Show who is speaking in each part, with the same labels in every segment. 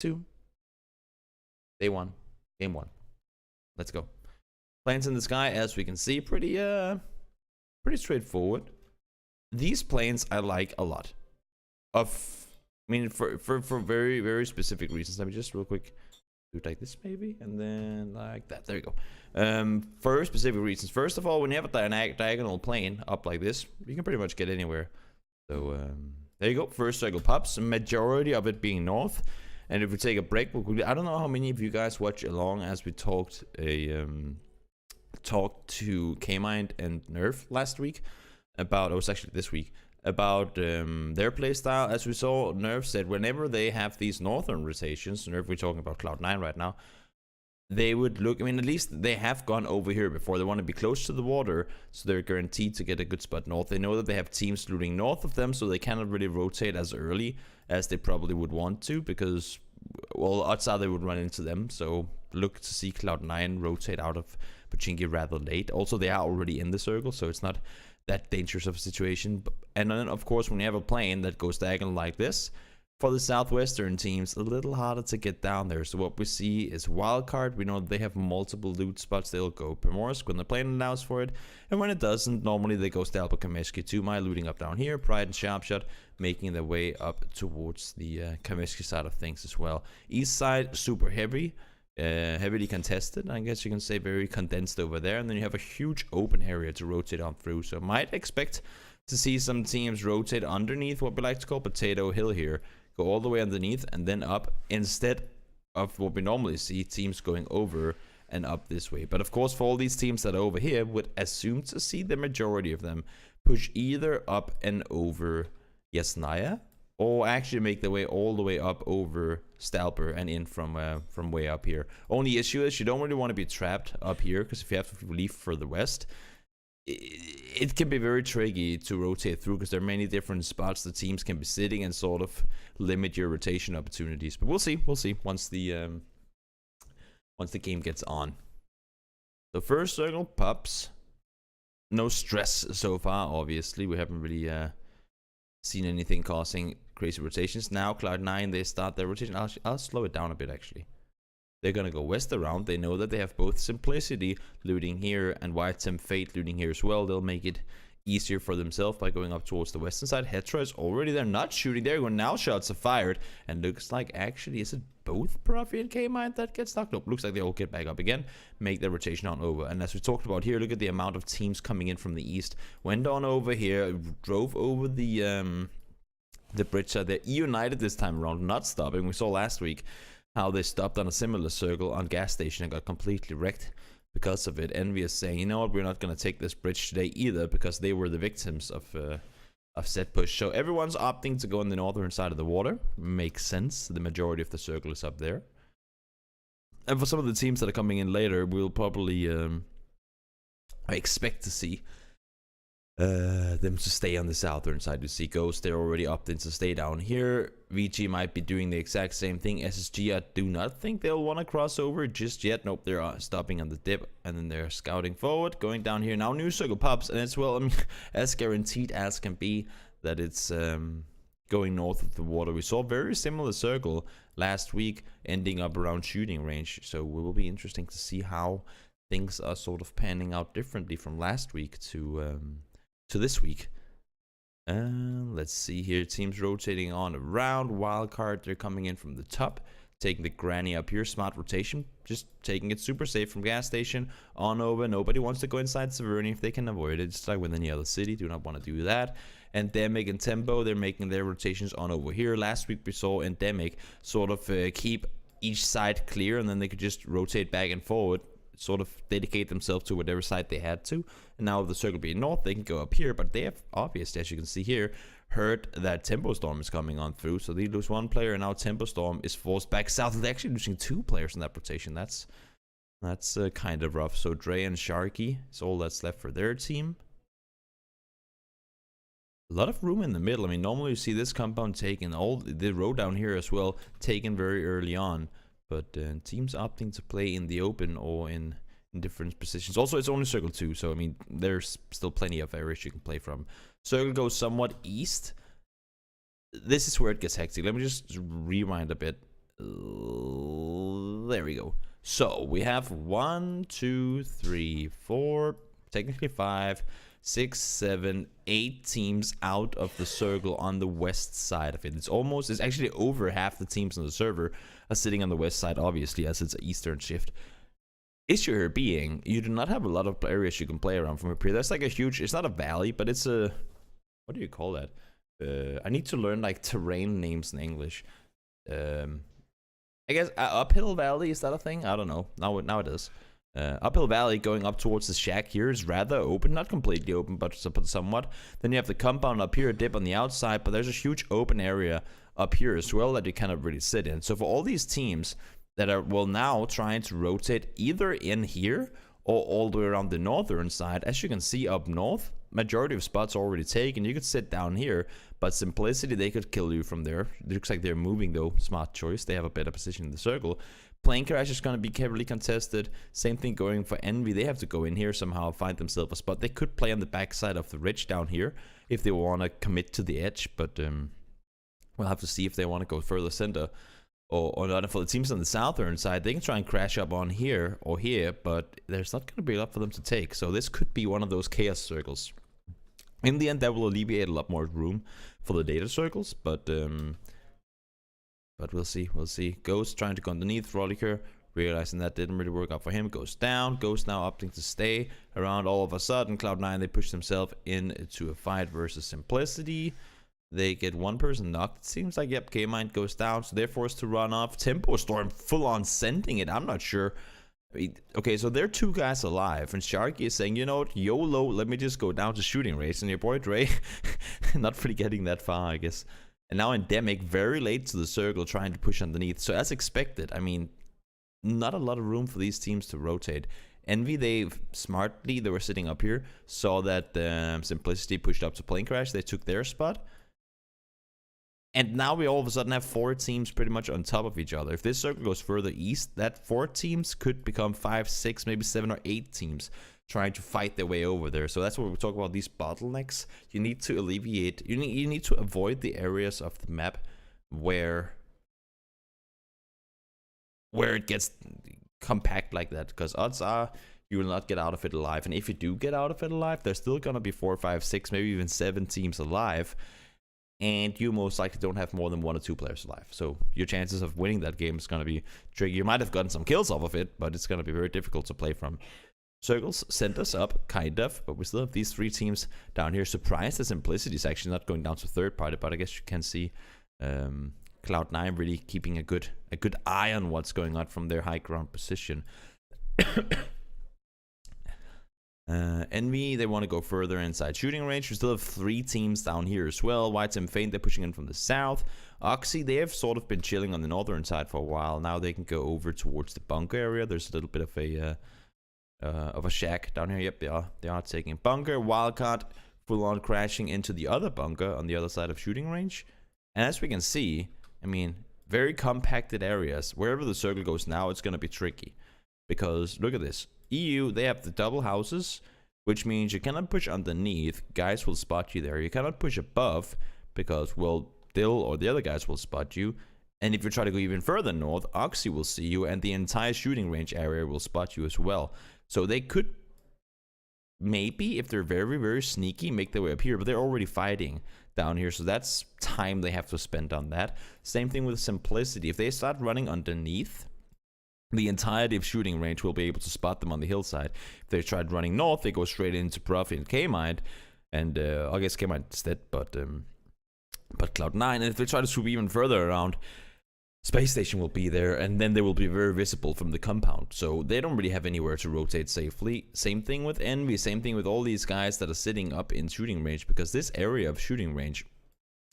Speaker 1: 2. Day 1. Game 1. Let's go. Planes in the sky, as we can see, pretty straightforward. These planes I like a lot. I mean, for very, very specific reasons. Let me just real quick do it like this maybe, and then like that. There you go. For specific reasons. First of all, when you have a diagonal plane up like this, you can pretty much get anywhere. So there you go. First circle pops. Majority of it being north. And if we take a break, I don't know how many of you guys watch along as we talked to K-Mind and Nerf last week about, it was actually this week, about their playstyle. As we saw, Nerf said whenever they have these northern rotations, Nerf, we're talking about Cloud9 right now, they would look, I mean, at least they have gone over here before. They want to be close to the water, so they're guaranteed to get a good spot north. They know that they have teams looting north of them, so they cannot really rotate as early as they probably would want to, because, well, odds are they would run into them. So look to see Cloud9 rotate out of Pochinki rather late. Also, they are already in the circle, so it's not that dangerous of a situation. And then, of course, when you have a plane that goes diagonal like this, for the southwestern teams, a little harder to get down there. So what we see is wildcard. We know they have multiple loot spots. They'll go Primorsk when the plane allows for it. And when it doesn't, normally they go Stalpa, Kameshki, 2 mile, looting up down here. Pride and Sharpshot making their way up towards the Kameshki side of things as well. East side, super heavy. Heavily contested. I guess you can say very condensed over there. And then you have a huge open area to rotate on through. So might expect to see some teams rotate underneath what we like to call Potato Hill here. Go all the way underneath and then up, instead of what we normally see, teams going over and up this way. But of course, for all these teams that are over here, would assume to see the majority of them push either up and over Yasnaya, or actually make their way all the way up over Stalper and in from way up here. Only issue is you don't really want to be trapped up here, because if you have to leave further west, it can be very tricky to rotate through, because there are many different spots the teams can be sitting and sort of limit your rotation opportunities. But we'll see once the game gets on. The first circle pops. No stress so far, obviously. We haven't really seen anything causing crazy rotations. Now Cloud9, they start their rotation. I'll slow it down a bit actually. They're gonna go west around. They know that they have both Simplicity looting here and White Temp Fate looting here as well. They'll make it easier for themselves by going up towards the western side. Hetra is already there, not shooting. There you go. Now shots are fired, and looks like actually, is it both Profi and K-Mind that gets knocked? Nope, looks like they all get back up again, make their rotation on over. And as we talked about here, look at the amount of teams coming in from the east. Went on over here, drove over the bridge side there. United this time around, not stopping. We saw last week how they stopped on a similar circle on gas station and got completely wrecked because of it. Envious saying, you know what, we're not going to take this bridge today either, because they were the victims of set push. So everyone's opting to go on the northern side of the water. Makes sense. The majority of the circle is up there. And for some of the teams that are coming in later, we'll probably I expect to see them to stay on the southern side. You see Ghost, they're already opting to stay down here. VG might be doing the exact same thing. SSG, I do not think they'll want to cross over just yet. Nope, they're stopping on the dip, and then they're scouting forward, going down here. Now new circle pops, and it's, well, I mean, as guaranteed as can be that it's going north of the water. We saw a very similar circle last week, ending up around shooting range. So it will be interesting to see how things are sort of panning out differently from last week to this week. Let's see here. Teams rotating on around. Wildcard, they're coming in from the top, taking the granny up here. Smart rotation, just taking it super safe from gas station on over. Nobody wants to go inside Severny if they can avoid it. It's like with any other city, do not want to do that. Endemic and Tempo, they're making their rotations on over here. Last week we saw Endemic sort of keep each side clear, and then they could just rotate back and forward, sort of dedicate themselves to whatever side they had to. And now with the circle being north, they can go up here, but they have obviously, as you can see here, heard that Tempo Storm is coming on through, so they lose one player, and now Tempo Storm is forced back south. They're actually losing 2 players in that rotation. That's kind of rough. So Dre and Sharky is all that's left for their team. A lot of room in the middle. I mean, normally you see this compound taken, all the road down here as well, taken very early on. But teams opting to play in the open or in different positions. Also, it's only circle 2, so I mean, there's still plenty of areas you can play from. Circle goes somewhat east. This is where it gets hectic. Let me just rewind a bit. There we go. So we have 1, 2, 3, 4, technically 5, 6, 7, 8 teams out of the circle on the west side of it. It's actually over half the teams on the server are sitting on the west side, obviously, as it's an eastern shift. Issue here being, you do not have a lot of areas you can play around from up here. That's like a huge, it's not a valley, but it's a, what do you call that? I need to learn like terrain names in English. I guess uphill valley, is that a thing? I don't know. Now it is. Uphill valley going up towards the shack here is rather open, not completely open, but somewhat. Then you have the compound up here, a dip on the outside, but there's a huge open area up here as well that you cannot really sit in. So for all these teams that are now trying to rotate either in here or all the way around the northern side, as you can see up north, majority of spots are already taken. You could sit down here, but Simplicity, they could kill you from there. It looks like they're moving though. Smart choice. They have a better position in the circle. Plane Crash is going to be heavily contested. Same thing going for Envy. They have to go in here somehow, find themselves a spot. They could play on the backside of the ridge down here if they want to commit to the edge, but we'll have to see if they want to go further center or not. And for the teams on the southern side, they can try and crash up on here or here, but there's not going to be a lot for them to take. So this could be one of those chaos circles. In the end, that will alleviate a lot more room for the data circles, but we'll see. We'll see. Ghost trying to go underneath. Rolliker realizing that didn't really work out for him. Goes down. Ghost now opting to stay around. All of a sudden, Cloud9, they push themselves into a fight versus Simplicity. They get one person knocked. It seems like, yep, K-Mind goes down, so they're forced to run off. Tempo Storm full on sending it. I'm not sure. Okay, so there are 2 guys alive, and Sharky is saying, you know what, YOLO, let me just go down to shooting range. And your boy Dre, not really getting that far, I guess. And now Endemic, very late to the circle, trying to push underneath. So as expected, I mean, not a lot of room for these teams to rotate. Envy, they were sitting up here, saw that Simplicity pushed up to Plane Crash. They took their spot. And now we all of a sudden have 4 teams pretty much on top of each other. If this circle goes further east, that 4 teams could become 5, 6, maybe 7 or 8 teams trying to fight their way over there. So that's what we talk about, these bottlenecks. You need to alleviate, you need to avoid the areas of the map where it gets compact like that, because odds are you will not get out of it alive. And if you do get out of it alive, there's still gonna be 4, 5, 6, maybe even 7 teams alive. And you most likely don't have more than 1 or 2 players alive. So your chances of winning that game is going to be tricky. You might have gotten some kills off of it, but it's going to be very difficult to play from. Circles sent us up, kind of, but we still have these 3 teams down here. Surprised that Simplicity is actually not going down to third party, but I guess you can see Cloud9 really keeping a good eye on what's going on from their high ground position. Envy, they want to go further inside shooting range. We still have 3 teams down here as well. Whites and Faint, they're pushing in from the south. Oxy, they have sort of been chilling on the northern side for a while. Now they can go over towards the bunker area. There's a little bit of a shack down here. Yep, they are taking bunker. Wildcard full on crashing into the other bunker on the other side of shooting range. And as we can see, I mean, very compacted areas. Wherever the circle goes now, it's going to be tricky. Because look at this. EU, they have the double houses, which means you cannot push underneath. Guys will spot you there. You cannot push above because, well, Dill or the other guys will spot you. And if you try to go even further north, Oxy will see you, and the entire shooting range area will spot you as well. So they could maybe, if they're very, very sneaky, make their way up here, but they're already fighting down here, so that's time they have to spend on that. Same thing with Simplicity. If they start running underneath, the entirety of shooting range will be able to spot them on the hillside. If they tried running north, they go straight into Profit and K-Mind, and I guess K-Mind is dead, but Cloud9. And if they try to swoop even further around, Space Station will be there, and then they will be very visible from the compound. So they don't really have anywhere to rotate safely. Same thing with Envy, same thing with all these guys that are sitting up in shooting range, because this area of shooting range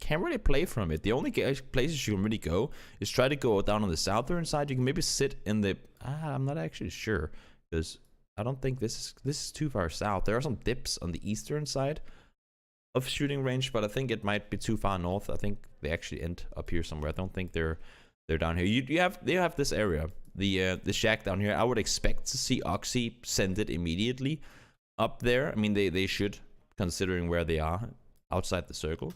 Speaker 1: can't really play from it. The only places you can really go is try to go down on the southern side. You can maybe sit in the... I'm not actually sure, because I don't think this is too far south. There are some dips on the eastern side of shooting range, but I think it might be too far north. I think they actually end up here somewhere. I don't think they're down here. You have this area, the shack down here. I would expect to see Oxy send it immediately up there. I mean, they should, considering where they are outside the circle.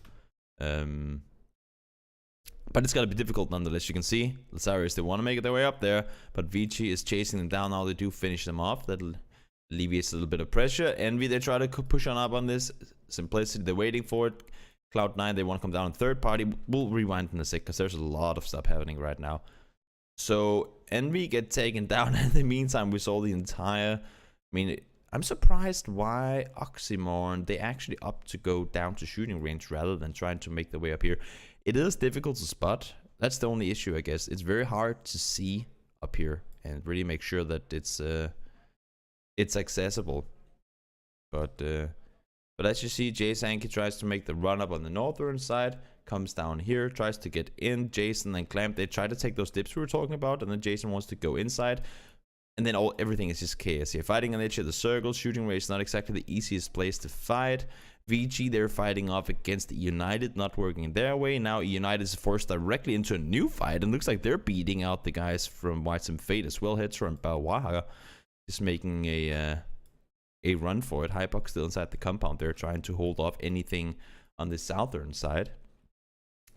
Speaker 1: But it's going to be difficult nonetheless. You can see Lazarius, they want to make their way up there, but Vici is chasing them down. Now they do finish them off. That'll alleviate a little bit of pressure. Envy, they try to push on up on this. Simplicity, they're waiting for it. Cloud9, they want to come down in third party. We'll rewind in a sec because there's a lot of stuff happening right now. So Envy get taken down. In the meantime, we saw the entire... I mean, I'm surprised why Oxymorn, they actually opt to go down to shooting range rather than trying to make their way up here. It is difficult to spot. That's the only issue, I guess. It's very hard to see up here and really make sure that it's accessible. But as you see, Jay Sankey tries to make the run up on the northern side, comes down here, tries to get in. Jason and Clamp, they try to take those dips we were talking about, and then Jason wants to go inside. And then everything is just chaos here. Fighting on the edge of the circle, shooting range is not exactly the easiest place to fight. VG, they're fighting off against United, not working their way. Now United is forced directly into a new fight, and looks like they're beating out the guys from Whites and Fate as well. Hetzer and Bawaha just making a run for it. Hypox still inside the compound. They're trying to hold off anything on the southern side.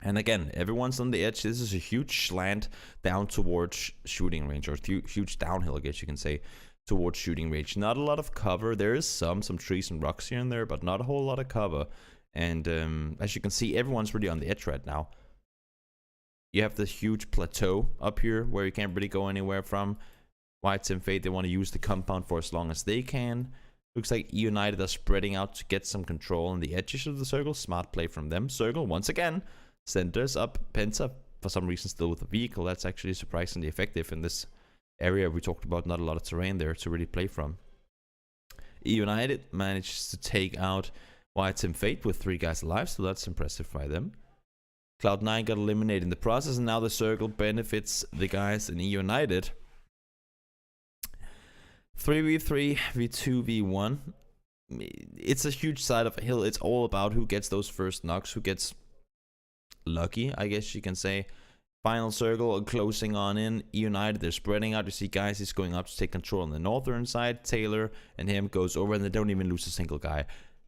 Speaker 1: And again, everyone's on the edge. This is a huge slant down towards shooting range, or huge downhill, I guess you can say, towards shooting range. Not a lot of cover. There is some trees and rocks here and there, but not a whole lot of cover. And as you can see, everyone's really on the edge right now. You have this huge plateau up here where you can't really go anywhere from. Whites and Fate, they want to use the compound for as long as they can. Looks like United are spreading out to get some control on the edges of the circle. Smart play from them. Circle, once again, centers up. Penta, for some reason, still with a vehicle. That's actually surprisingly effective in this area we talked about. Not a lot of terrain there to really play from. United manages to take out Whites and Fate with 3 guys alive, so that's impressive by them. Cloud9 got eliminated in the process, and now the circle benefits the guys in United. 3v3, v2, v1. It's a huge side of a hill. It's all about who gets those first knocks, who gets lucky, I guess you can say. Final circle closing on in. United, they're spreading out. You see guys, he's going up to take control on the northern side. Taylor and him goes over, and they don't even lose a single guy.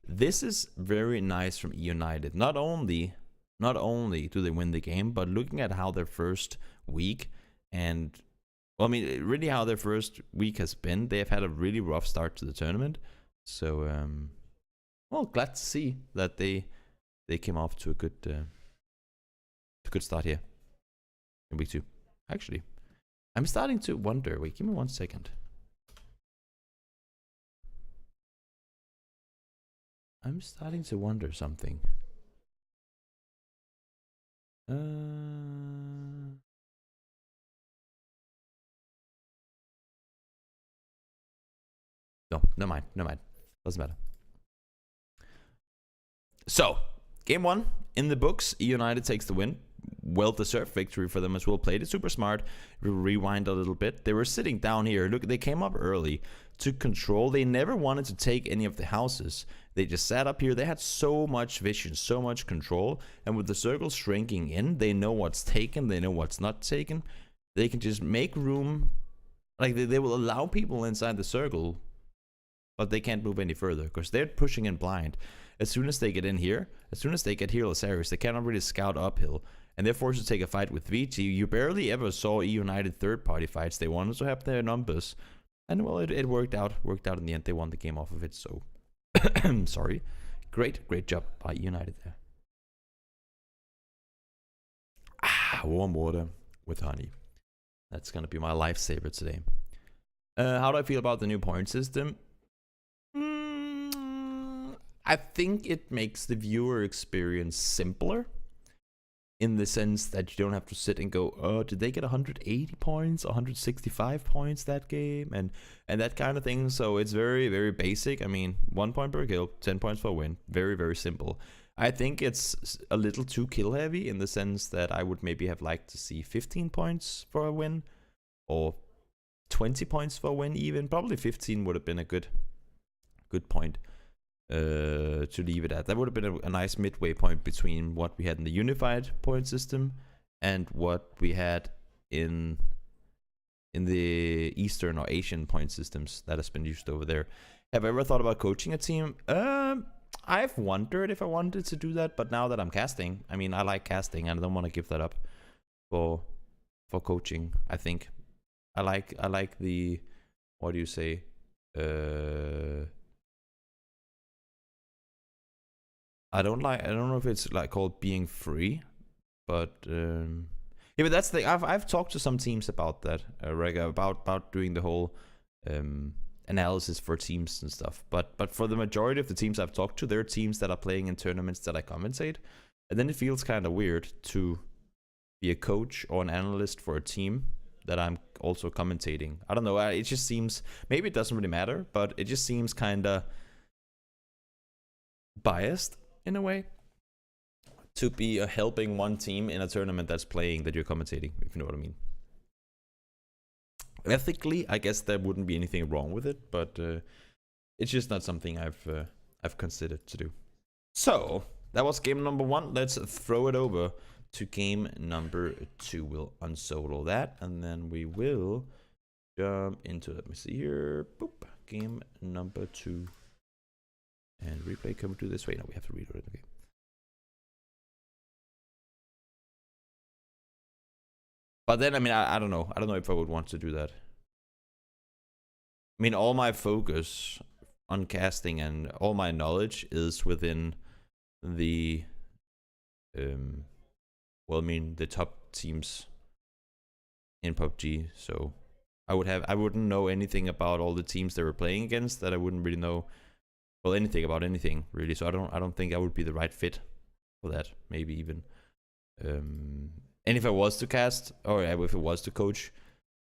Speaker 1: This is very nice from United. Not only do they win the game, but looking at how their first week and, well, I mean, really how their first week has been, they have had a really rough start to the tournament. So, well, glad to see that they came off to a good start here in week 2. Actually, I'm starting to wonder. Wait, give me 1 second. I'm starting to wonder something. No, never mind. Doesn't matter. So, game 1 in the books. United takes the win. Well-deserved victory for them as well. Played it super smart. We rewind a little bit. They were sitting down here. Look, they came up early to control. They never wanted to take any of the houses. They just sat up here. They had so much vision, so much control. And with the circle shrinking in, they know what's taken. They know what's not taken. They can just make room. Like, they will allow people inside the circle, but they can't move any further because they're pushing in blind. As soon as they get in here, as soon as they get here Lazarius, they cannot really scout uphill. And they're forced to take a fight with VT. You barely ever saw United third-party fights. They wanted to have their numbers. And, well, it worked out. Worked out in the end. They won the game off of it, so... Sorry. Great job by United there. Warm water with honey. That's going to be my lifesaver today. How do I feel about the new point system? I think it makes the viewer experience simpler, in the sense that you don't have to sit and go, oh, did they get 180 points, 165 points that game, and that kind of thing. So it's very, very basic. I mean, 1 point per kill, 10 points for a win. Very, very simple. I think it's a little too kill heavy, in the sense that I would maybe have liked to see 15 points for a win, or 20 points for a win even. Probably 15 would have been a good point to leave it at. That would have been a nice midway point between what we had in the unified point system and what we had in the Eastern or Asian point systems that has been used over there. Have I ever thought about coaching a team? I've wondered if I wanted to do that, but now that I'm casting, I mean, I like casting and I don't want to give that up for coaching. I think I like the, what do you say? I don't know if it's like called being free, but yeah, but that's the I've talked to some teams about that, about doing the whole analysis for teams and stuff. But for the majority of the teams I've talked to, they're teams that are playing in tournaments that I commentate, and then it feels kind of weird to be a coach or an analyst for a team that I'm also commentating. I don't know. It just seems, maybe it doesn't really matter, but it just seems kind of biased in a way to be helping one team in a tournament that's playing that you're commentating, if you know what I mean. Ethically, I guess there wouldn't be anything wrong with it, but it's just not something I've considered to do. So that was game number 1. Let's throw it over to game number 2. We'll unsolo that, and then we will jump into, let me see here, boop, game number 2. And replay, can we do this? Wait, no, we have to read it. Okay. But then, I mean, I don't know. I don't know if I would want to do that. I mean, all my focus on casting and all my knowledge is within the, well, I mean, the top teams in PUBG. So I wouldn't know anything about all the teams they were playing against. That I wouldn't really know, well, anything about anything really. So I don't think I would be the right fit for that. Maybe even. And if I was to cast, or if it was to coach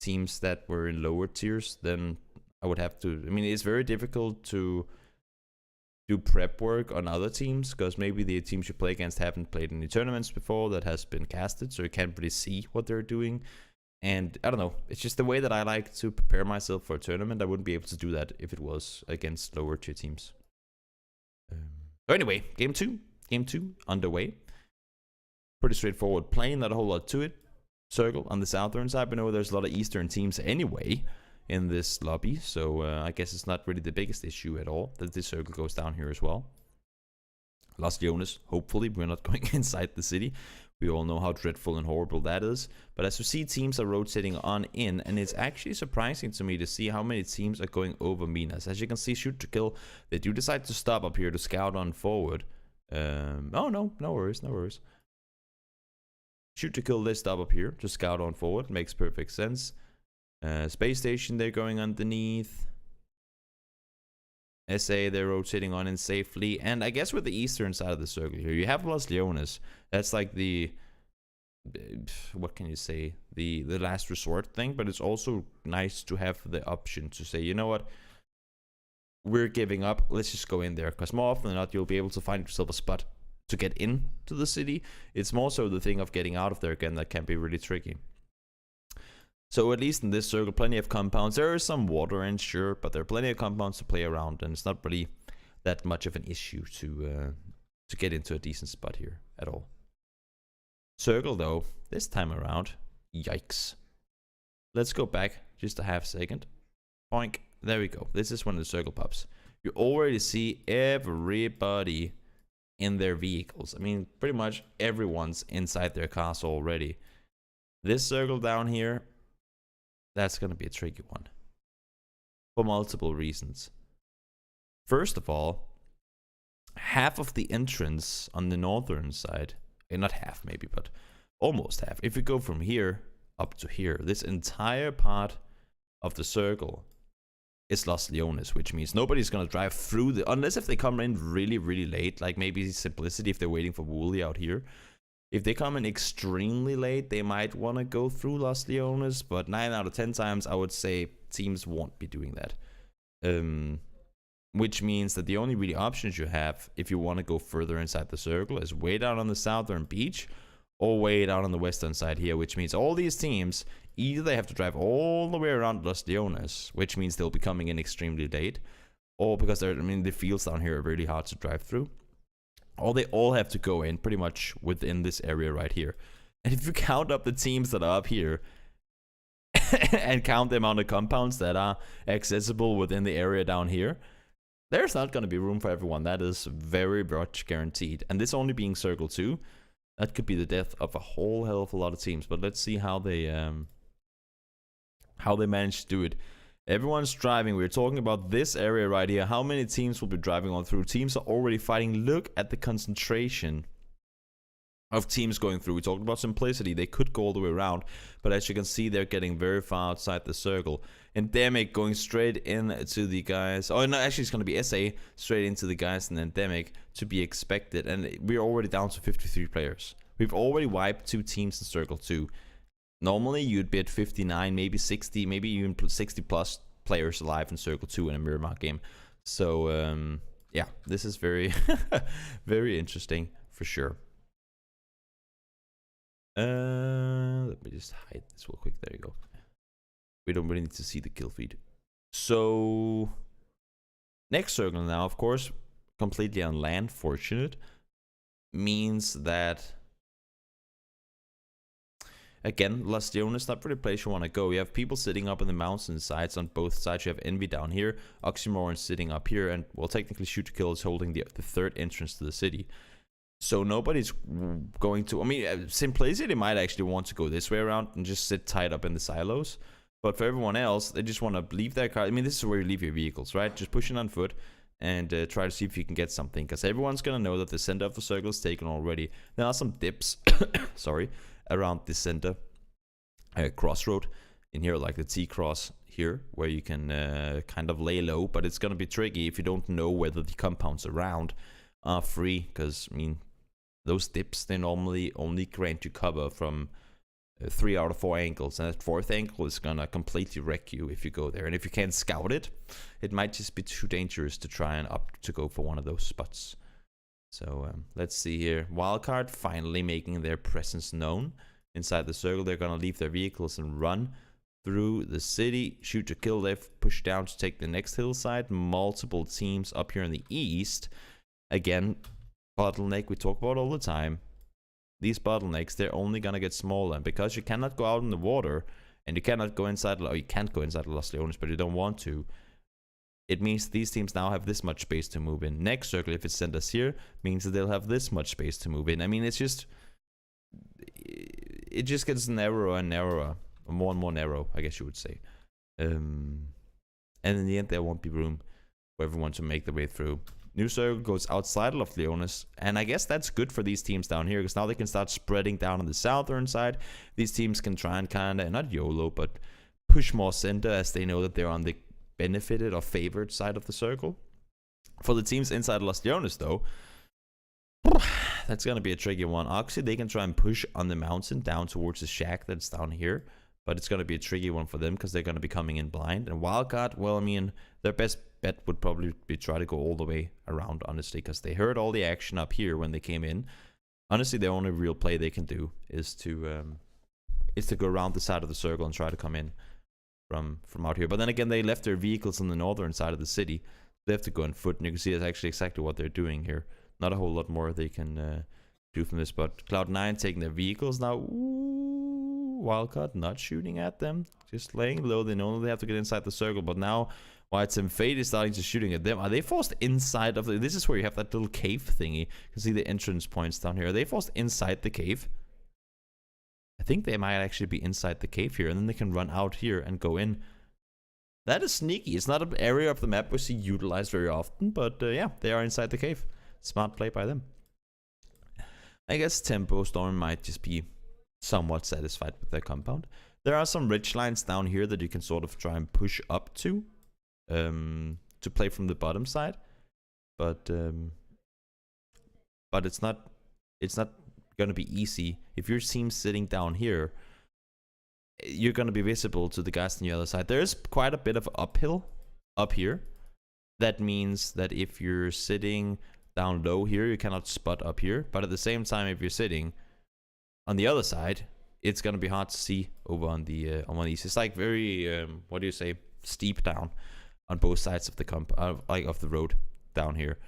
Speaker 1: teams that were in lower tiers, then I would have to, I mean, it's very difficult to do prep work on other teams, because maybe the teams you play against haven't played any tournaments before that has been casted, so you can't really see what they're doing. And I don't know, it's just the way that I like to prepare myself for a tournament. I wouldn't be able to do that if it was against lower tier teams. So anyway, game 2 underway. Pretty straightforward plane, not a whole lot to it. Circle on the southern side, but I know there's a lot of eastern teams anyway in this lobby, so I guess it's not really the biggest issue at all that this circle goes down here as well. Las Leones, hopefully we're not going inside the city. We all know how dreadful and horrible that is. But as you see, teams are rotating on in, and it's actually surprising to me to see how many teams are going over Minas. As you can see, shoot to kill, they do decide to stop up here to scout on forward. Oh no, no worries, no worries. Shoot to kill, they stop up here to scout on forward. Makes perfect sense. Space station, they're going underneath. SA, they're rotating on in safely. And I guess with the eastern side of the circle here, you have Las Leones. That's like the, what can you say, the last resort thing. But it's also nice to have the option to say, you know what, we're giving up, let's just go in there. Because more often than not, you'll be able to find yourself a spot to get into the city. It's more so the thing of getting out of there again that can be really tricky. So at least in this circle, plenty of compounds. There is some water in, sure, but there are plenty of compounds to play around, and it's not really that much of an issue to get into a decent spot here at all. Circle though, this time around, yikes. Let's go back just a half second. Boink, there we go. This is when the circle pops. You already see everybody in their vehicles. I mean, pretty much everyone's inside their castle already. This circle down here, that's going to be a tricky one for multiple reasons. First of all, half of the entrance on the northern side, not half maybe, but almost half. If we go from here up to here, this entire part of the circle is Las Leones, which means nobody's going to drive through the, unless if they come in really, really late, like maybe Simplicity if they're waiting for Wooly out here. If they come in extremely late, they might want to go through Las Leones, but 9 out of 10 times I would say teams won't be doing that. Which means that the only really options you have if you want to go further inside the circle is way down on the southern beach or way down on the western side here, which means all these teams, either they have to drive all the way around Las Leones, which means they'll be coming in extremely late, or because they're, I mean, the fields down here are really hard to drive through, or they all have to go in pretty much within this area right here. And if you count up the teams that are up here and count the amount of compounds that are accessible within the area down here, there's not going to be room for everyone. That is very much guaranteed. And this only being Circle 2, that could be the death of a whole hell of a lot of teams. But let's see how they manage to do it. Everyone's driving. We're talking about this area right here. How many teams will be driving on through? Teams are already fighting. Look at the concentration of teams going through. We talked about simplicity. They could go all the way around, but as you can see, they're getting very far outside the circle. Endemic going straight into the guys. Oh no, actually it's going to be SA straight into the guys in Endemic, to be expected. And we're already down to 53 players. We've already wiped 2 teams in Circle 2. Normally you'd be at 59, maybe 60, maybe even 60 plus players alive in Circle 2 in a Miramar game. So yeah, this is very very interesting for sure. Let me just hide this real quick. There you go. We don't really need to see the kill feed. So next circle now, of course, completely on land. Fortunate means that again, Las Leones, not really a place you want to go. You have people sitting up in the mountain sides on both sides. You have Envy down here, Oxymoron sitting up here, and well, technically Shoot to Kill is holding the third entrance to the city. So nobody's going to, I mean, Simplicity might actually want to go this way around and just sit tied up in the silos. But for everyone else, they just want to leave their car. I mean, this is where you leave your vehicles, right? Just pushing on foot and try to see if you can get something. Because everyone's going to know that the center of the circle is taken already. There are some dips, sorry, around the center crossroad in here, like the T-cross here, where you can kind of lay low. But it's going to be tricky if you don't know whether the compounds around are free. Because, I mean, those dips, they normally only grant you cover from 3 out of 4 angles, and that 4th angle is gonna completely wreck you if you go there. And if you can't scout it, it might just be too dangerous to try and up to go for one of those spots. So let's see here. Wildcard finally making their presence known inside the circle. They're gonna leave their vehicles and run through the city. Shoot to Kill, they've pushed down to take the next hillside. Multiple teams up here in the east. Again, bottleneck we talk about all the time. These bottlenecks, they're only gonna get smaller, and because you cannot go out in the water and you cannot go inside, or you can't go inside Los Leones, but you don't want to, it means these teams now have this much space to move in. Next circle, if it's sent us here, means that they'll have this much space to move in. I mean, it just gets narrower and narrower, or more and more narrow, I guess you would say. And in the end, there won't be room for everyone to make their way through. New circle goes outside of Leones, and I guess that's good for these teams down here, because now they can start spreading down on the southern side. These teams can try and kind of, not YOLO, but push more center, as they know that they're on the benefited or favored side of the circle. For the teams inside Los Leones, though, that's going to be a tricky one. Oxy, they can try and push on the mountain down towards the shack that's down here, but it's going to be a tricky one for them, because they're going to be coming in blind. And Wildcard, well, I mean, their best bet would probably be try to go all the way around, honestly, because they heard all the action up here when they came in. Honestly, the only real play they can do is to go around the side of the circle and try to come in from out here. But then again, they left their vehicles on the northern side of the city. They have to go on foot, and you can see that's actually exactly what they're doing here. Not a whole lot more they can do from this. But Cloud9 taking their vehicles now. Ooh, Wildcard not shooting at them, just laying low. They know they have to get inside the circle, but now Whites and Fade is starting to shooting at them. Are they forced inside of the... This is where you have that little cave thingy. You can see the entrance points down here. Are they forced inside the cave? I think they might actually be inside the cave here, and then they can run out here and go in. That is sneaky. It's not an area of the map we see utilized very often, but yeah, they are inside the cave. Smart play by them. I guess Tempo Storm might just be somewhat satisfied with their compound. There are some ridge lines down here that you can sort of try and push up to play from the bottom side, but it's not gonna be easy. If your team's sitting down here, you're gonna be visible to the guys on the other side. There is quite a bit of uphill up here. That means that if you're sitting down low here, you cannot spot up here. But at the same time, if you're sitting on the other side, it's gonna be hard to see over on the east. It's like very what do you say, steep down on both sides of the of the road down here.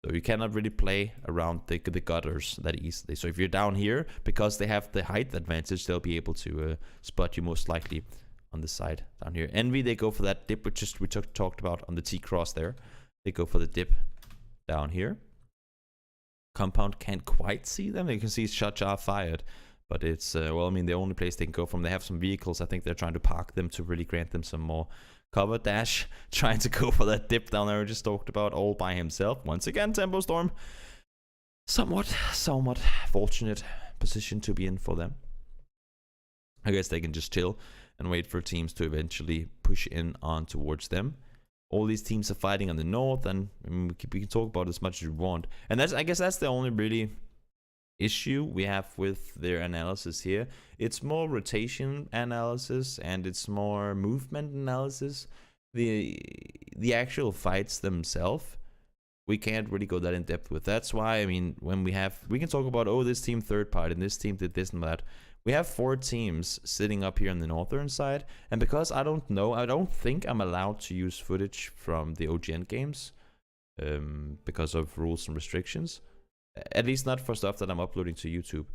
Speaker 1: So you cannot really play around the gutters that easily. So if you're down here, because they have the height advantage, they'll be able to spot you most likely on the side down here. Envy, they go for that dip, which we talked about on the T-cross there. They go for the dip down here. Compound can't quite see them. You can see shots are fired, but it's well, I mean, the only place they can go from. They have some vehicles. I think they're trying to park them to really grant them some more cover. Dash trying to go for that dip down there we just talked about, all by himself. Once again, Tempo Storm, somewhat fortunate position to be in for them. I guess they can just chill and wait for teams to eventually push in on towards them. All these teams are fighting on the north, and I mean, we can talk about it as much as we want. And I guess that's the only really issue we have with their analysis here. It's more rotation analysis and it's more movement analysis. The actual fights themselves, we can't really go that in depth with. That's why, I mean, when we can talk about, oh, this team third party and this team did this and that. We have 4 teams sitting up here on the northern side, and because I don't think I'm allowed to use footage from the OGN games because of rules and restrictions, at least not for stuff that I'm uploading to YouTube.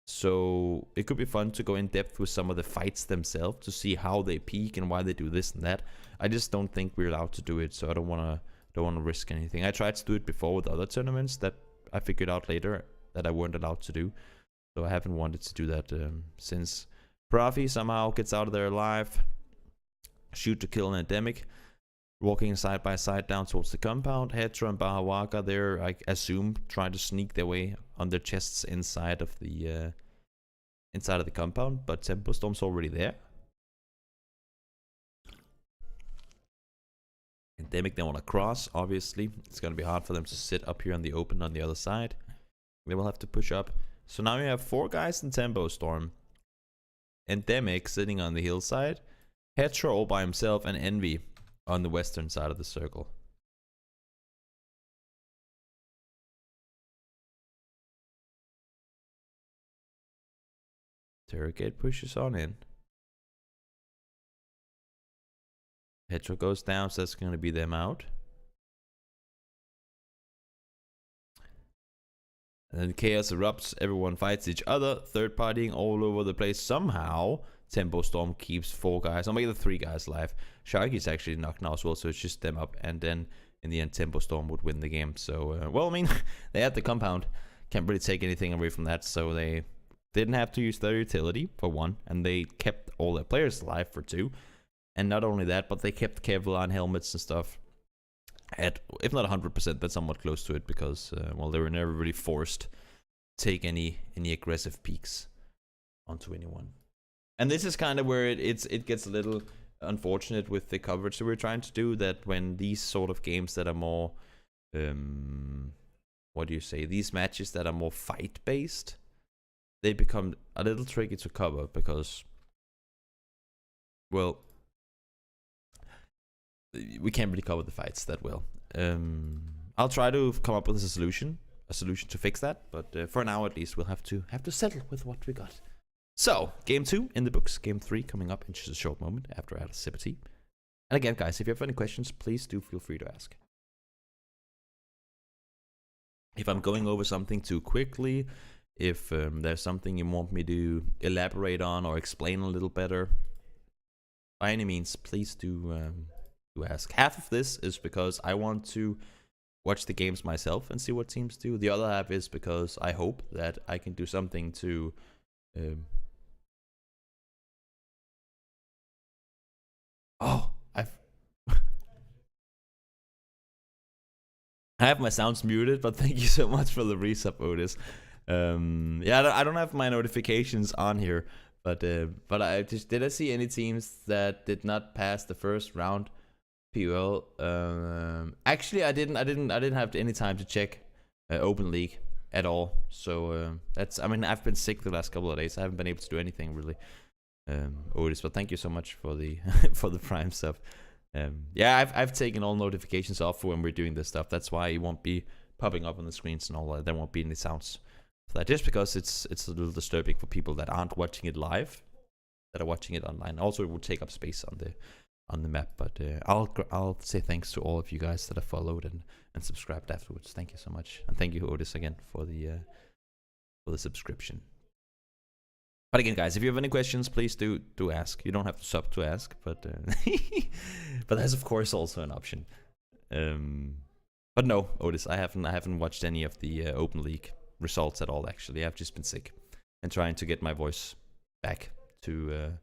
Speaker 1: So it could be fun to go in depth with some of the fights themselves to see how they peak and why they do this and that. I just don't think we're allowed to do it, so I don't want to risk anything. I tried to do it before with other tournaments that I figured out later that I weren't allowed to do. So I haven't wanted to do that since Prafi somehow gets out of there alive. Shoot to kill an endemic. Walking side by side down towards the compound. Hetra and Bahawaka, they're, I assume, trying to sneak their way on their chests inside of the compound. But Tempo Storm's already there. Endemic, they want to cross, obviously. It's going to be hard for them to sit up here on the open on the other side. They will have to push up. So now you have 4 guys in Tempo Storm. Endemic sitting on the hillside. Hetra all by himself, and Envy on the western side of the circle. Terragate pushes on in. Hetra goes down, so that's going to be them out. And then chaos erupts, everyone fights each other, third partying all over the place. Somehow, Tempo Storm keeps 4 guys, or maybe the 3 guys alive. Sharky's actually knocked now as well, so it's just them up. And then, in the end, Tempo Storm would win the game. So, well, I mean, they had the compound. Can't really take anything away from that. So they didn't have to use their utility, for 1. And they kept all their players alive, for 2. And not only that, but they kept Kevlar helmets and stuff at, if not 100%, but somewhat close to it, because well, they were never really forced to take any aggressive peeks onto anyone. And this is kind of where it gets a little unfortunate with the coverage that we're trying to do, that when these sort of games that are more what do you say, these matches that are more fight based, they become a little tricky to cover, because, well, we can't really cover the fights that well. I'll try to come up with a solution to fix that, but for now at least we'll have to settle with what we got. So, game 2 in the books, game 3 coming up in just a short moment after I had a sip of tea. And again, guys, if you have any questions, please do feel free to ask. If I'm going over something too quickly, if there's something you want me to elaborate on or explain a little better, by any means, please do ask. Half of this is because I want to watch the games myself and see what teams do. The other half is because I hope that I can do something to I have my sounds muted, but thank you so much for the resub, Otis. Yeah, I don't have my notifications on here, but I just, did I see any teams that did not pass the first round PUL? Actually, I didn't have any time to check Open League at all. So that's, I mean, I've been sick the last couple of days. I haven't been able to do anything really, Otis. But thank you so much for the for the Prime stuff. Yeah, I've taken all notifications off for when we're doing this stuff. That's why it won't be popping up on the screens and all that. There won't be any sounds for that, just because it's a little disturbing for people that aren't watching it live, that are watching it online. Also, it will take up space on the map. But I'll say thanks to all of you guys that have followed and subscribed afterwards. Thank you so much, and thank you, Otis, again for the subscription. But again, guys, if you have any questions, please do ask. You don't have to sub to ask, but but that's of course also an option. But no, Otis, I haven't watched any of the Open League results at all. Actually, I've just been sick and trying to get my voice back to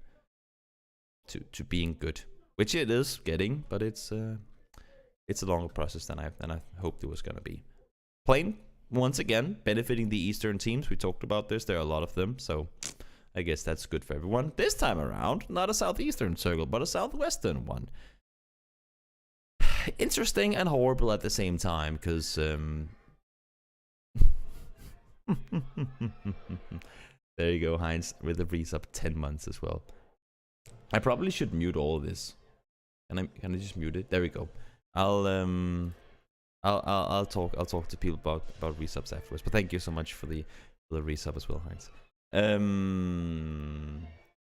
Speaker 1: being good, which it is getting, but it's a longer process than I hoped it was gonna be. Playing once again, benefiting the Eastern teams. We talked about this. There are a lot of them, so I guess that's good for everyone. This time around, not a Southeastern circle, but a Southwestern one. Interesting and horrible at the same time, because there you go, Heinz, with the resub 10 months as well. I probably should mute all of this. Can I just mute it? There we go. I'll talk to people about resubs afterwards. But thank you so much for the resub as well, Heinz.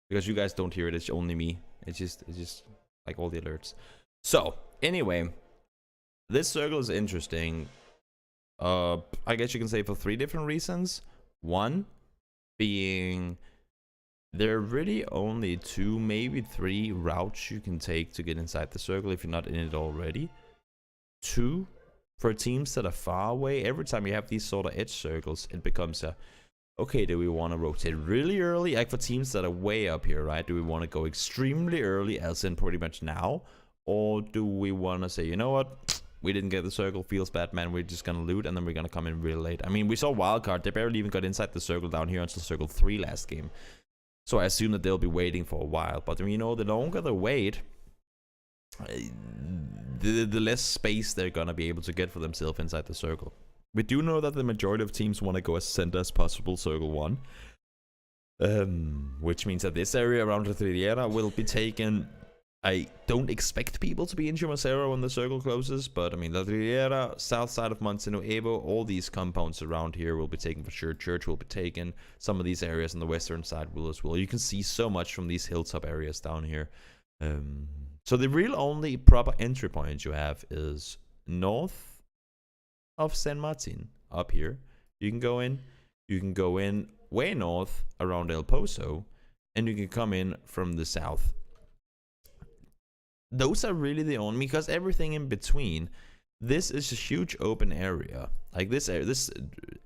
Speaker 1: Because you guys don't hear it, it's only me. It's just like all the alerts. So anyway, this circle is interesting. I guess you can say for 3 different reasons. One being there are really only 2, maybe 3 routes you can take to get inside the circle if you're not in it already. 2, for teams that are far away, every time you have these sort of edge circles, it becomes a, okay, do we want to rotate really early? Like for teams that are way up here, right? Do we want to go extremely early, as in pretty much now? Or do we want to say, you know what? We didn't get the circle, feels bad, man. We're just going to loot, and then we're going to come in real late. I mean, we saw Wildcard. They barely even got inside the circle down here until circle 3 last game. So I assume that they'll be waiting for a while. But, you know, the longer they wait, the less space they're going to be able to get for themselves inside the circle. We do know that the majority of teams want to go as center as possible, circle 1. Which means that this area around the Tridiera will be taken. I don't expect people to be in Chumacero when the circle closes, but I mean, La Riviera, south side of Monte Nuevo, all these compounds around here will be taken for sure. Church will be taken. Some of these areas on the western side will as well. You can see so much from these hilltop areas down here. So the real only proper entry point you have is north of San Martin, up here. You can go in way north around El Pozo, and you can come in from the south. Those are really the only, because everything in between, this is a huge open area. Like this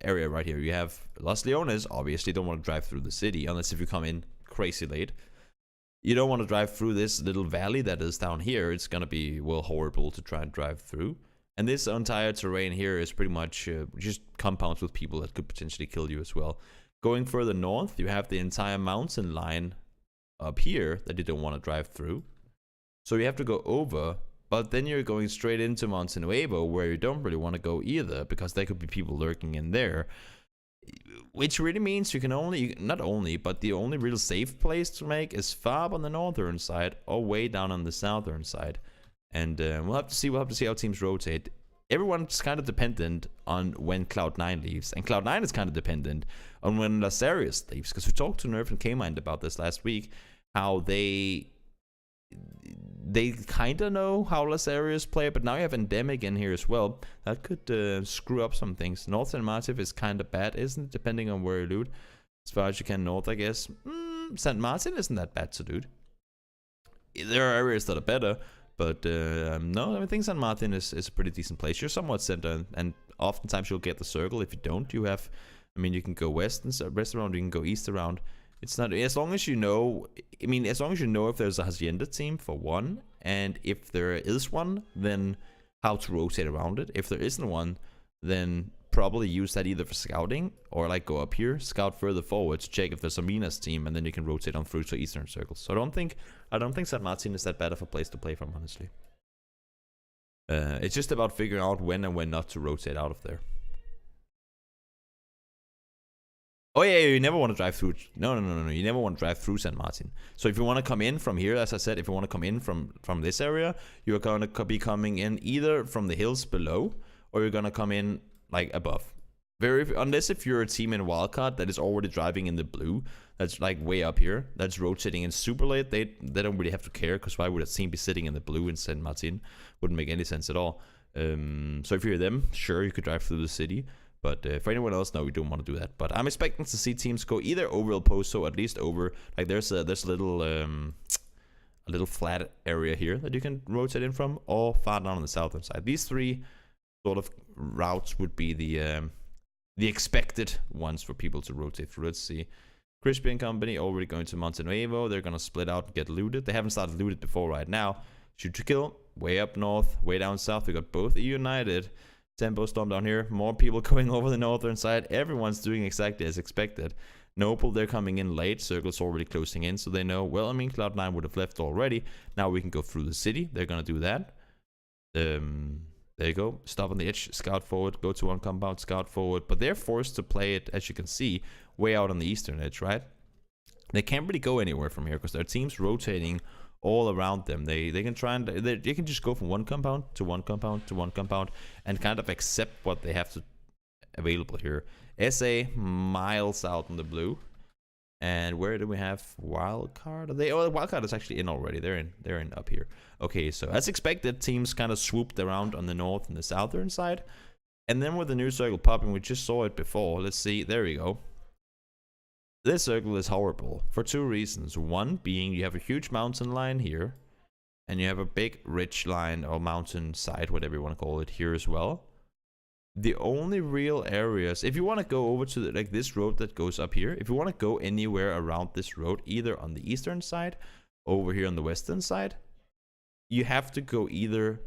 Speaker 1: area right here, you have Los Leones. Obviously don't want to drive through the city unless if you come in crazy late. You don't want to drive through this little valley that is down here. It's gonna be, well, horrible to try and drive through. And this entire terrain here is pretty much just compounds with people that could potentially kill you as well. Going further north, you have the entire mountain line up here that you don't want to drive through. So you have to go over, but then you're going straight into Monte Nuevo, where you don't really want to go either, because there could be people lurking in there. Which really means you can only, not only, but the only real safe place to make is far on the northern side or way down on the southern side. And we'll have to see how teams rotate. Everyone's kind of dependent on when Cloud9 leaves, and Cloud9 is kind of dependent on when Lazarus leaves, because we talked to Nerf and K-Mind about this last week, how they kind of know how Lazarus play, but now you have Endemic in here as well. That could screw up some things. North and Martiv is kind of bad, isn't it? Depending on where you loot. As far as you can north, I guess. St. Martin isn't that bad to loot. There are areas that are better, but no, I think St. Martin is a pretty decent place. You're somewhat center, and oftentimes you'll get the circle. If you don't, you have, I mean, you can go west around, you can go east around. It's not, as long as you know, I mean, as long as you know if there's a Hacienda team for one, and if there is one, then how to rotate around it. If there isn't one, then probably use that either for scouting, or like go up here, scout further forward to check if there's a Minas team, and then you can rotate on through to eastern circles. So I don't think San Martin is that bad of a place to play from, honestly. It's just about figuring out when and when not to rotate out of there. Oh yeah, you never want to drive through. No. You never want to drive through San Martin. So if you want to come in from here, as I said, if you want to come in from this area, you're going to be coming in either from the hills below, or you're going to come in like above. Unless if you're a team in Wildcard that is already driving in the blue, that's like way up here, that's rotating in super late, they don't really have to care, because why would a team be sitting in the blue in San Martin? Wouldn't make any sense at all. So if you're them, sure, you could drive through the city. But for anyone else, no, we don't want to do that. But I'm expecting to see teams go either over El Pozo, at least over, like there's a little flat area here that you can rotate in from, or far down on the southern side. These three sort of routes would be the expected ones for people to rotate through. Let's see. Crispy and Company already going to Monte Nuevo. They're gonna split out and get looted. They haven't started looted before right now. Shoot to kill. Way up north, way down south. We got both United. Tempo Storm down here. More people going over the northern side. Everyone's doing exactly as expected. Noble, they're coming in late. Circle's already closing in, so they know, well, I mean, Cloud9 would have left already. Now we can go through the city. They're gonna do that. There you go. Stop on the edge. Scout forward. Go to one compound. Scout forward. But they're forced to play it, as you can see, way out on the eastern edge, right? They can't really go anywhere from here because their team's rotating all around them. They can try and they can just go from one compound to one compound to one compound and kind of accept what they have to available here. SA miles out in the blue. And where do we have wildcard? Oh, the wildcard is actually in already. They're in up here. Okay, so as expected, teams kind of swooped around on the north and the southern side. And then with the new circle popping, we just saw it before. Let's see. There we go. This circle is horrible for two reasons. One being you have a huge mountain line here. And you have a big ridge line or mountain side, whatever you want to call it, here as well. The only real areas, if you want to go over to like this road that goes up here, if you want to go anywhere around this road, either on the eastern side, over here on the western side, you have to go either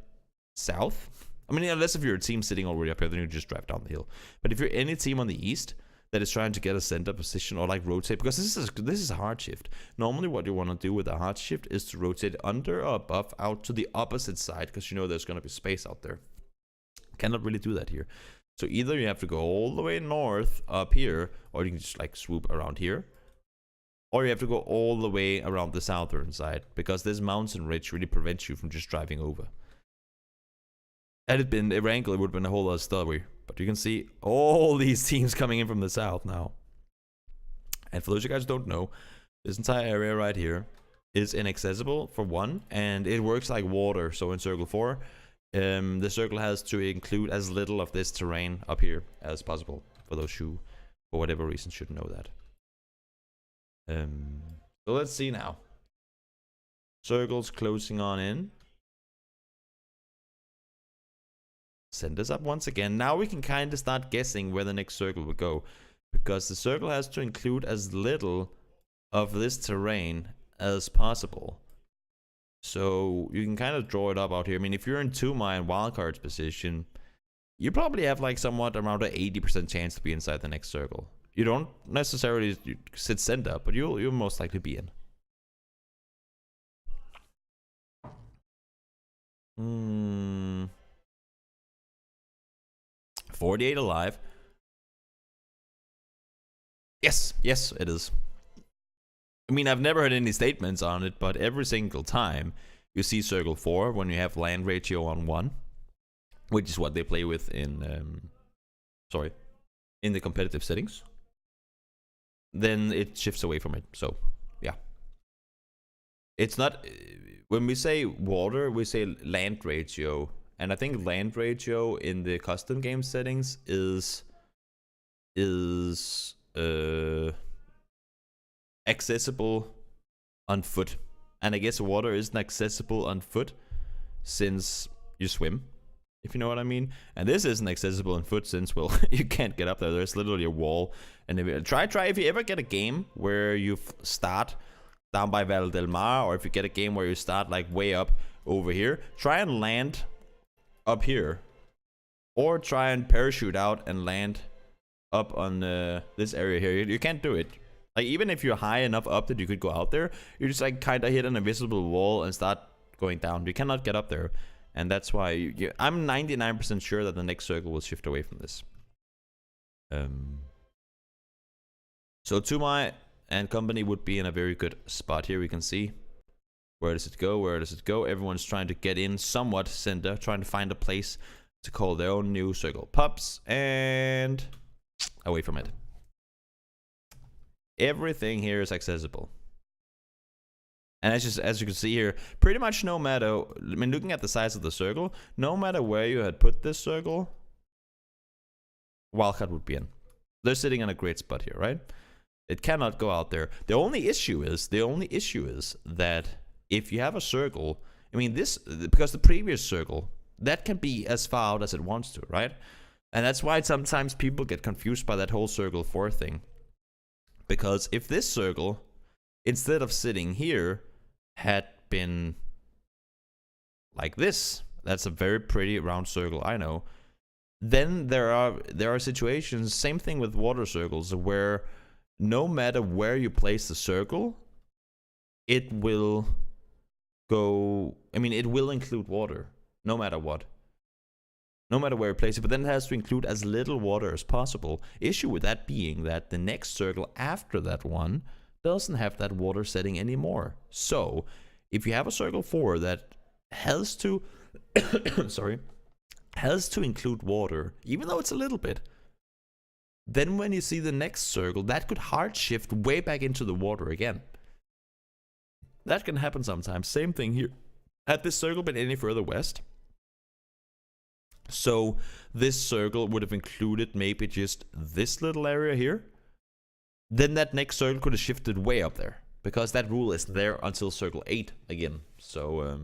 Speaker 1: south. I mean, unless if you're a team sitting already up here, then you just drive down the hill. But if you're any team on the east that is trying to get a center position or like rotate, because this is a hard shift. Normally what you want to do with a hard shift is to rotate under or above out to the opposite side, because you know there's going to be space out there. Cannot really do that here. So either you have to go all the way north up here, or you can just like swoop around here, or you have to go all the way around the southern side, because this mountain ridge really prevents you from just driving over. Had it been Erangel, it would have been a whole lot stubby. But you can see all these teams coming in from the south now. And for those of you guys who don't know, this entire area right here is inaccessible for one, and it works like water. So in Circle 4, the circle has to include as little of this terrain up here as possible, for those who, for whatever reason, should know that. So let's see now. Circles closing on in. Send us up once again. Now we can kind of start guessing where the next circle will go, because the circle has to include as little of this terrain as possible. So you can kind of draw it up out here. I mean, if you're in 2-mine wildcards position, you probably have like somewhat around an 80% chance to be inside the next circle. You don't necessarily sit send up, but you'll most likely be in. 48 alive. Yes, it is. I mean, I've never heard any statements on it, but every single time you see Circle 4 when you have land ratio on 1, which is what they play with in in the competitive settings, then it shifts away from it. So yeah, it's not, when we say water, we say land ratio, and I think land ratio in the custom game settings is accessible on foot, and I guess water isn't accessible on foot since you swim, if you know what I mean. And this isn't accessible on foot since, well, you can't get up there. There's literally a wall. And if you try if you ever get a game where you start down by Val del Mar, or if you get a game where you start like way up over here, try and land up here, or try and parachute out and land up on this area here. You can't do it. Like, even if you're high enough up that you could go out there, you just like kind of hit an invisible wall and start going down. You cannot get up there, and that's why I'm 99% sure that the next circle will shift away from this. So Tumai and company would be in a very good spot here. We can see, where does it go? Where does it go? Everyone's trying to get in somewhat center, trying to find a place to call their own new circle. Pups and away from it. Everything here is accessible. And as you can see here, pretty much no matter, I mean, looking at the size of the circle, no matter where you had put this circle, wildcard would be in. They're sitting in a great spot here, right? It cannot go out there. The only issue is that if you have a circle, I mean, this, because the previous circle, that can be as far out as it wants to, right? And that's why sometimes people get confused by that whole circle 4 thing. Because if this circle, instead of sitting here, had been like this, that's a very pretty round circle, I know. Then there are situations, same thing with water circles, where no matter where you place the circle, it will go, I mean, it will include water, no matter what. No matter where you place it, but then it has to include as little water as possible. Issue with that being that the next circle after that one doesn't have that water setting anymore. So, if you have a circle 4 that has to, has to include water, even though it's a little bit, then when you see the next circle, that could hard shift way back into the water again. That can happen sometimes. Same thing here. Had this circle been any further west, so this circle would have included maybe just this little area here, then that next circle could have shifted way up there, because that rule is there until circle 8 again. So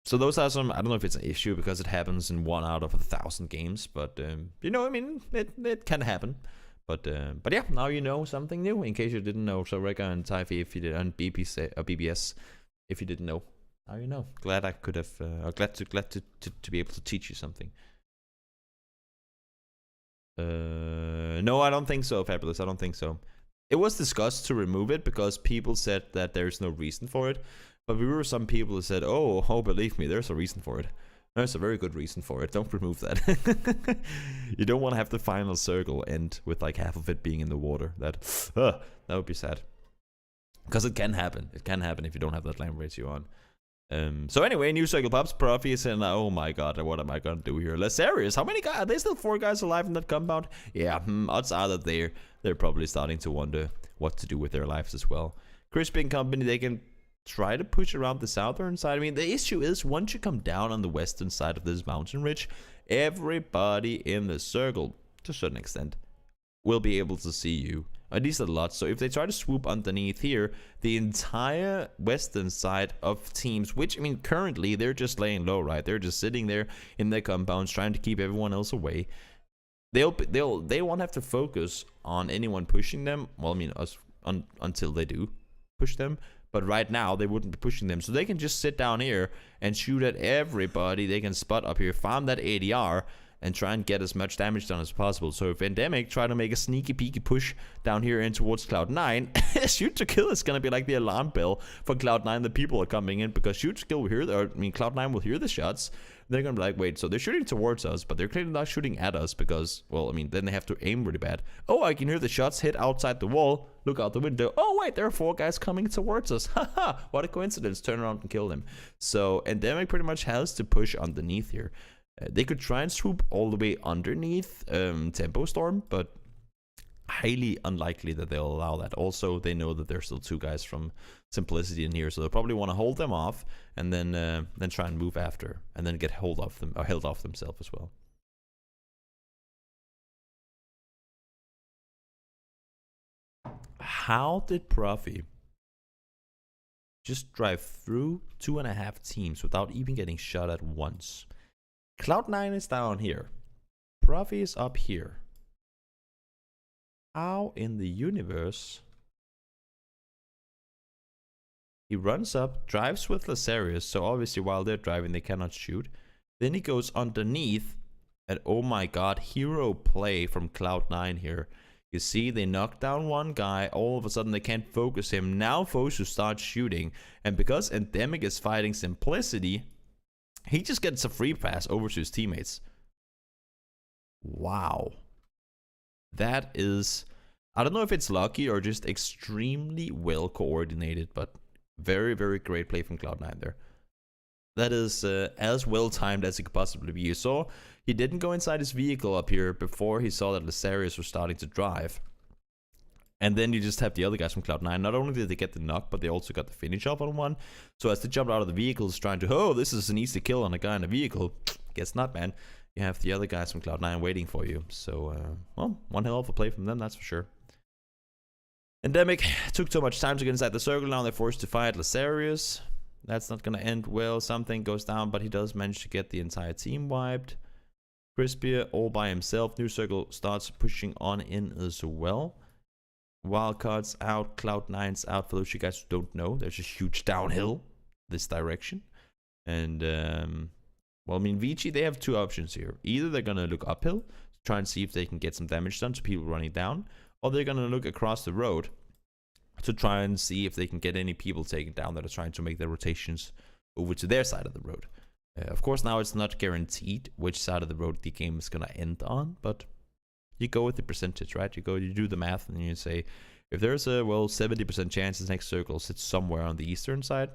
Speaker 1: so those are some, I don't know if it's an issue because it happens in 1 out of 1,000 games, but you know, I mean, it can happen. But yeah, now you know something new in case you didn't know. So Rega and Taifi, if you did, and BBS, if you didn't know. Now you know. Glad I could have. Glad to be able to teach you something. No, I don't think so, Fabulous. I don't think so. It was discussed to remove it because people said that there's no reason for it. But we were some people who said, "Oh, believe me, there's a reason for it. There's a very good reason for it. Don't remove that. You don't want to have the final circle end with like half of it being in the water. That would be sad. Because it can happen. It can happen if you don't have that land ratio on." So anyway, new cycle pops. Profi is saying, "Oh my god, what am I gonna do here?" Lasarius, how many guys? Are there still 4 guys alive in that compound? Yeah, odds are that they're probably starting to wonder what to do with their lives as well. Crispy and company, they can try to push around the southern side. I mean, the issue is once you come down on the western side of this mountain ridge, everybody in the circle, to a certain extent, will be able to see you. At least a lot. So if they try to swoop underneath here, the entire western side of teams, which, I mean, currently they're just laying low, right? They're just sitting there in their compounds trying to keep everyone else away. They won't have to focus on anyone pushing them. Well, I mean, until they do push them. But right now, they wouldn't be pushing them. So they can just sit down here and shoot at everybody they can spot up here. Farm that ADR and try and get as much damage done as possible. So if Endemic try to make a sneaky peeky push down here in towards Cloud9, shoot to kill is gonna be like the alarm bell for Cloud9. The people are coming in because shoot to kill will hear, Cloud9 will hear the shots. They're gonna be like, wait, so they're shooting towards us, but they're clearly not shooting at us because, well, I mean, then they have to aim really bad. Oh, I can hear the shots hit outside the wall. Look out the window. Oh, wait, there are 4 guys coming towards us. Haha, what a coincidence. Turn around and kill them. So Endemic pretty much has to push underneath here. They could try and swoop all the way underneath Tempo Storm, but highly unlikely that they'll allow that. Also, they know that there's still 2 guys from Simplicity in here, so they'll probably want to hold them off and then try and move after, and then get hold of them or held off themselves as well. How did Profi just drive through 2.5 teams without even getting shot at once? Cloud9 is down here. Profi is up here. How in the universe? He runs up, drives with Lasarius, so obviously while they're driving they cannot shoot. Then he goes underneath, and oh my god, hero play from Cloud9 here. You see, they knock down 1 guy, all of a sudden they can't focus him. Now Fosu starts shooting, and because Endemic is fighting Simplicity, he just gets a free pass over to his teammates. Wow. That is, I don't know if it's lucky or just extremely well coordinated, but very, very great play from Cloud9 there. That is as well timed as it could possibly be. You saw he didn't go inside his vehicle up here before he saw that Lasarius was starting to drive. And then you just have the other guys from Cloud9. Not only did they get the knock, but they also got the finish off on one. So as they jumped out of the vehicles trying to, oh, this is an easy kill on a guy in a vehicle. Guess not, man. You have the other guys from Cloud9 waiting for you. So, well, one hell of a play from them, that's for sure. Endemic took so much time to get inside the circle. Now they're forced to fight Lasarius. That's not gonna end well. Something goes down, but he does manage to get the entire team wiped. Crispier all by himself. New Circle starts pushing on in as well. Wildcard's out. Cloud9's out. For those of you guys who don't know, there's a huge downhill this direction. And, well, I mean, VG, they have two options here. Either they're going to look uphill, try and see if they can get some damage done to people running down, or they're going to look across the road to try and see if they can get any people taken down that are trying to make their rotations over to their side of the road. Of course, now it's not guaranteed which side of the road the game is going to end on, but you go with the percentage, right? You do the math, and you say, if there's a, well, 70% chance this next circle sits somewhere on the eastern side,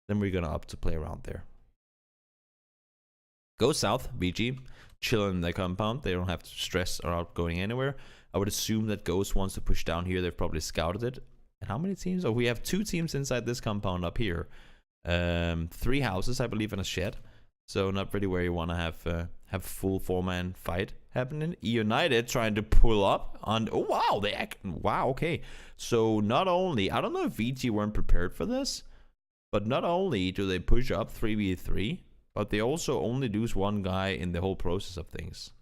Speaker 1: then we're going to opt to play around there. Go south, VG, chilling in the compound. They don't have to stress about going anywhere. I would assume that Ghost wants to push down here. They've probably scouted it. And how many teams? Oh, we have 2 teams inside this compound up here. 3 houses, I believe, and a shed. So not really where you want to have full 4-man fight happening. United trying to pull up on. Oh wow, wow. Okay, so not only, I don't know if VG weren't prepared for this, but not only do they push up 3v3, but they also only lose 1 guy in the whole process of things.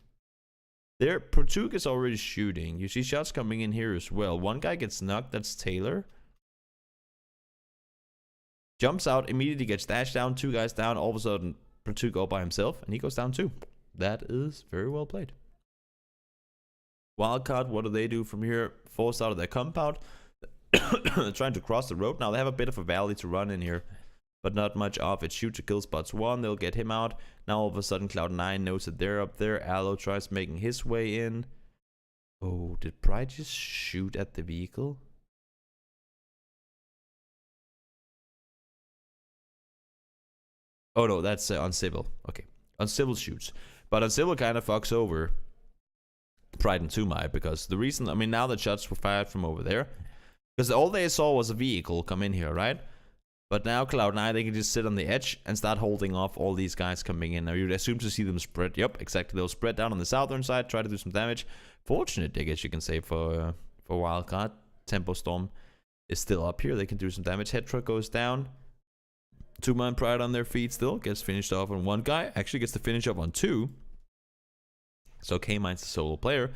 Speaker 1: There, Portug is already shooting. You see shots coming in here as well. 1 guy gets knocked. That's Taylor. Jumps out, immediately gets dashed down. 2 guys down. All of a sudden, Portug all by himself, and he goes down too. That is very well played. Wildcard, what do they do from here? Forced out of their compound. They're trying to cross the road. Now they have a bit of a valley to run in here, but not much of it. Shoot to kill spots 1. They'll get him out. Now all of a sudden, Cloud9 knows that they're up there. Aloe tries making his way in. Oh, did Pride just shoot at the vehicle? Oh no, that's Uncivil. Okay, Uncivil shoots, but Uncivil kind of fucks over Pride and Tumai, because the reason, I mean, now the shots were fired from over there, because all they saw was a vehicle come in here, right? But now Cloud9, they can just sit on the edge and start holding off all these guys coming in. Now you'd assume to see them spread. Yep, exactly. They'll spread down on the southern side, try to do some damage. Fortunate, I guess you can say, for Wildcard. Tempo Storm is still up here. They can do some damage. Head truck goes down. 2-man Pride on their feet still. Gets finished off on 1 guy. Actually gets to finish off on 2. So K-Mine's the solo player.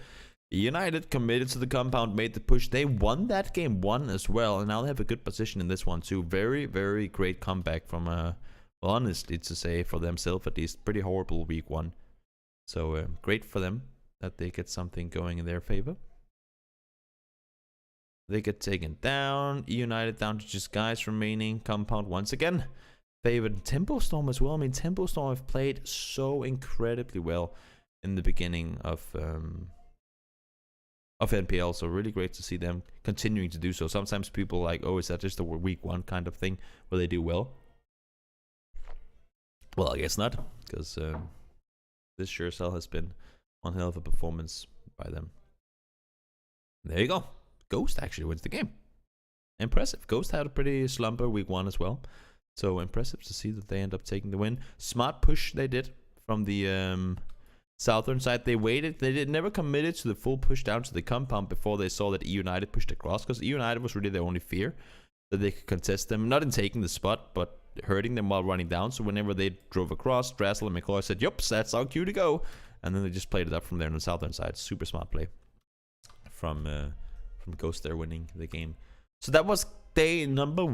Speaker 1: United committed to the compound, made the push. They won that game 1 as well, and now they have a good position in this one too. Very, very great comeback from, well, honestly to say, for themselves at least. Pretty horrible week 1. So great for them that they get something going in their favor. They get taken down. United down to just guys remaining. Compound once again favored. Tempo Storm as well. I mean, Tempo Storm have played so incredibly well in the beginning of NPL, so really great to see them continuing to do so. Sometimes people are like, oh, is that just a week 1 kind of thing where they do well? Well, I guess not, because this sure as hell has been one hell of a performance by them. There you go. Ghost actually wins the game. Impressive. Ghost had a pretty slumper week 1 as well, so impressive to see that they end up taking the win. Smart push they did from the southern side. They waited. They never committed to the full push down to the compound before they saw that United pushed across, because United was really their only fear, that they could contest them, not in taking the spot, but hurting them while running down. So whenever they drove across, Drassel and McCoy said, yup, that's our cue to go. And then they just played it up from there on the southern side. Super smart play from Ghost there winning the game. So that was day number 1.